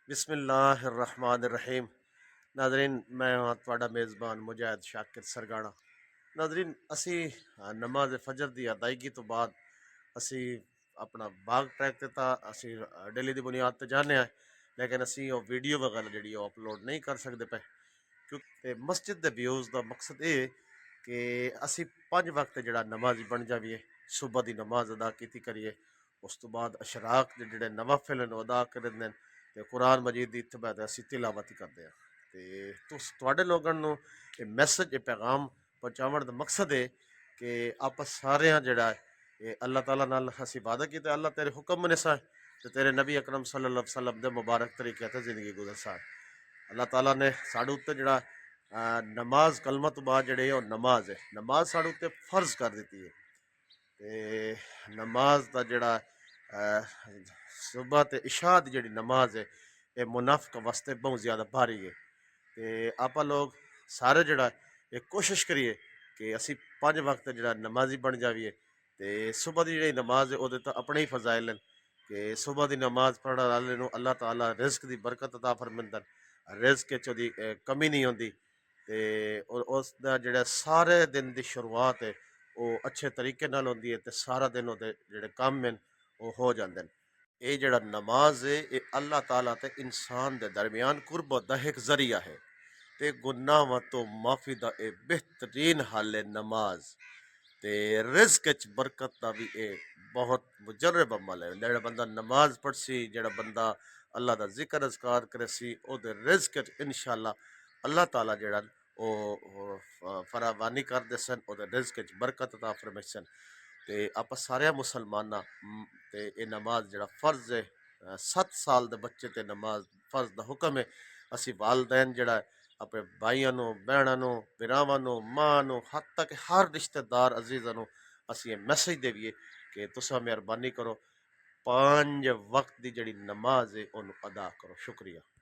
بسم الرحمن الرحیم۔ ناظرین، میں ہاں تواڈا میزبان مجاہد شاکر سرگاڑا۔ ناظرین، اسی نماز فجر دی ادائیگی تو بعد اسی اپنا باغ ٹریک تے تا اسی ڈیلی دی بنیاد تے جانے آئے، لیکن اسی وہ ویڈیو وغیرہ جڑی وہ اپلوڈ نہیں کر سکتے پے کیونکہ مسجد دے ویوز دا مقصد یہ کہ اسی 5 وقت جڑا نمازی بن جاویے، صبح دی نماز ادا کیتی کریے، اس تو بعد اشراق دے جڑے نوافل ہیں وہ ادا کرنے تے قرآن مجید دی اتباع تے اسی تلاوت کردے ہیں۔ تے تواڈے لوگاں نو یہ میسج یہ پیغام پہنچاون دا مقصد ہے کہ آپس سارے جڑا ہے یہ اللہ تعالیٰ نال ہسی عبادت کی تے اللہ تیرے حکم نے سا تے تیرے نبی اکرم صلی اللہ علیہ وسلم دے مبارک طریقے تے زندگی گزر سا۔ اللہ تعالیٰ نے ساڈے اوتے جڑا نماز کلمہ تو بعد جڑے وہ نماز ہے، نماز ساڈے اوتے فرض کر دیتی ہے تے نماز دا جڑا صبح تے عشاء دی جڑی نماز ہے یہ منافق واسطے بہت زیادہ بھاری ہے تے آپا لوگ سارے جڑا یہ کوشش کریے کہ اسی 5 وقت جڑا نمازی بن جاویے تے صبح دی جڑی نماز ہے وہ تو اپنے ہی فضائل ہیں کہ صبح دی نماز پڑھنے والے نو اللہ تعالیٰ رزق دی برکت عطا فرماندن، رزق چ دی کمی نہیں ہوندی تے اور اس دا جڑا سارے دن دی شروعات ہے وہ اچھے طریقے نال ہوندی ہے تے سارا دن وہ جڑے کام ہیں وہ ہو جاندے ہیں۔ یہ جڑا نماز ہے یہ اللہ تعالیٰ تے انسان دے درمیان قربت دا ایک ذریعہ ہے تے گناہاں تو معافی دا اے بہترین حل ہے نماز تے رزق وچ برکت دا بھی اے بہت مجرب عمل ہے۔ جڑا بندہ نماز پڑھ سی، جڑا بندہ اللہ دا ذکر اذکار کرے سی، او دے رزق وچ انشاءاللہ اللہ تعالیٰ جڑا او فراوانی کر دے سن، او دے رزق وچ برکت عطا فرمائے سن تے آپا سارے مسلماناں تے اے نماز جڑا فرض ہے، 7 سال دے بچے تے نماز فرض دا حکم ہے۔ اسی والدین جڑا اپنے بھائیاں نو، بہناں نو، بھراواں نو، ماں نو، حتیٰ کہ ہر رشتہ دار عزیزاں نو اسی یہ میسج دیویے کہ تساں مہربانی کرو 5 وقت دی جڑی نماز ہے اونوں ادا کرو۔ شکریہ۔